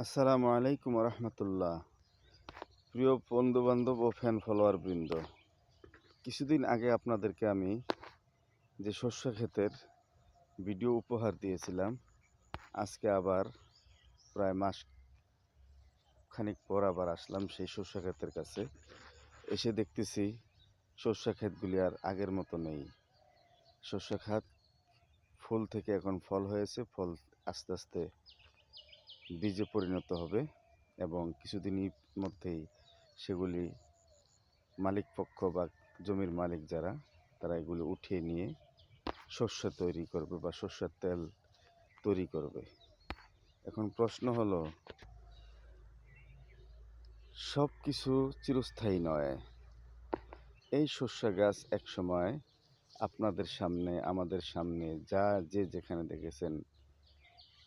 আসসালামু আলাইকুম রহমতুল্লাহ। প্রিয় বন্ধু বান্ধব ও ফ্যান ফলোয়ার বৃন্দ, কিছুদিন আগে আপনাদেরকে আমি যে শস্য ক্ষেতের ভিডিও উপহার দিয়েছিলাম, আজকে আবার প্রায় মাস খানিক পর আবার আসলাম সেই শস্য ক্ষেতের কাছে। এসে দেখতেছি শস্য ক্ষেতগুলি আর আগের মতো নেই। শস্য খাত ফুল থেকে এখন ফল হয়েছে, ফল আস্তে আস্তে বীজে পরিণত হবে এবং কিছুদিনের মধ্যেই সেগুলি মালিক পক্ষ বা জমির মালিক যারা, তারা এগুলো উঠিয়ে নিয়ে শস্য তৈরি করবে বা সরষের তেল তৈরি করবে। এখন প্রশ্ন হলো, সব কিছু চিরস্থায়ী নয়। এই শস্য গাছ এক সময় আপনাদের সামনে, আমাদের সামনে, যে যেখানে দেখেছেন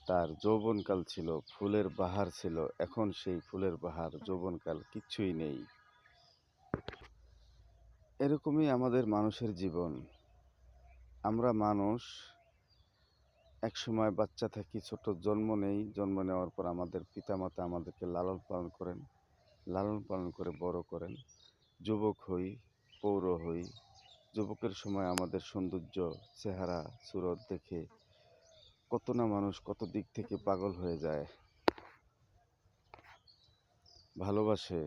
তার যৌবনকাল ছিল, ফুলের বাহার ছিল। এখন সেই ফুলের বাহার, যৌবনকাল কিচ্ছুই নেই। এরকমই আমাদের মানুষের জীবন। আমরা মানুষ একসময় বাচ্চা থাকি, ছোট জন্ম নেই, জন্ম নেওয়ার পর আমাদের পিতামাতা আমাদেরকে লালন পালন করেন, লালন পালন করে বড় করেন। যুবক হই, পৌর হই। যুবকের সময় আমাদের সৌন্দর্য, চেহারা, সুরত দেখে কত না মানুষ কত দিক থেকে পাগল হয়ে যায়, ভালোবাসে,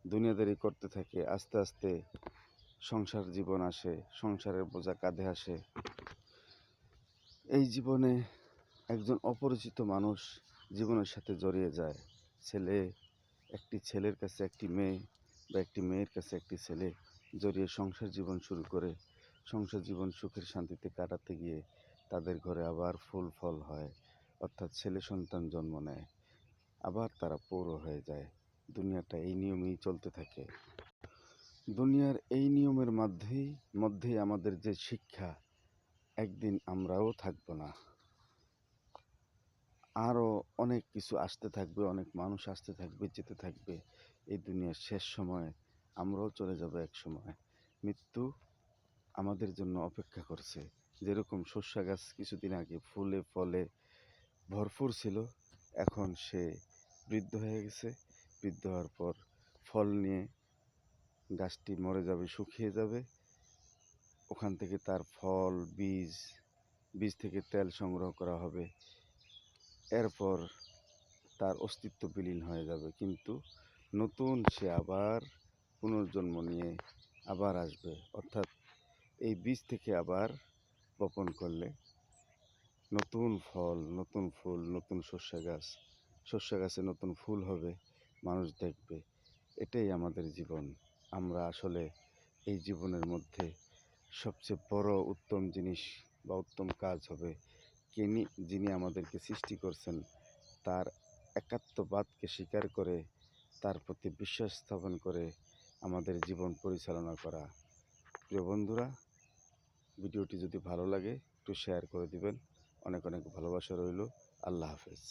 দুনিয়াদারি করতে থাকে। আস্তে আস্তে সংসার জীবন আসে, সংসারের বোঝা কাঁধে আসে। এই জীবনে একজন অপরিচিত মানুষ জীবনের সাথে জড়িয়ে যায়। একটি ছেলের কাছে একটি মেয়ে, বা একটি মেয়ের কাছে একটি ছেলে জড়িয়ে সংসার জীবন শুরু করে। সংসার জীবন সুখের শান্তিতে কাটাতে গিয়ে তাদের ঘরে আবার ফুল ফল হয়, অর্থাৎ ছেলে সন্তান জন্ম নেয়, আবার তারা পৌর হয়ে যায়। দুনিয়াটা এই নিয়মেই চলতে থাকে। দুনিয়ার এই নিয়মের মধ্যেই আমাদের যে শিক্ষা, একদিন আমরাও থাকবো না, আরও অনেক কিছু আসতে থাকবে, অনেক মানুষ আসতে থাকবে, যেতে থাকবে। এই দুনিয়ার শেষ সময় আমরাও চলে যাব এক সময়। মৃত্যু আমাদের জন্য অপেক্ষা করছে। যেরকম শস্য গাছ কিছুদিন আগে ফুলে ফলে ভরপুর ছিল, এখন সে বৃদ্ধ হয়ে গেছে। বৃদ্ধ হওয়ার পর ফল নিয়ে গাছটি মরে যাবে, শুকিয়ে যাবে। ওখান থেকে তার ফল, বীজ থেকে তেল সংগ্রহ করা হবে। এরপর তার অস্তিত্ব বিলীন হয়ে যাবে, কিন্তু নতুন সে আবার পুনর্জন্ম নিয়ে আবার আসবে। অর্থাৎ এই বীজ থেকে আবার বপন করলে নতুন ফল, নতুন ফুল, নতুন শস্য গাছে নতুন ফুল হবে, মানুষ দেখবে। এটাই আমাদের জীবন। আমরা আসলে এই জীবনের মধ্যে সবচেয়ে বড় উত্তম জিনিস বা উত্তম কাজ হবে, যিনি আমাদেরকে সৃষ্টি করছেন তার একাত্মবাদকে স্বীকার করে, তার প্রতি বিশ্বাস স্থাপন করে আমাদের জীবন পরিচালনা করা। প্রিয় বন্ধুরা, ভিডিওটি যদি ভালো লাগে একটু শেয়ার করে দিবেন। অনেক অনেক ভালোবাসা রইল। আল্লাহ হাফেজ।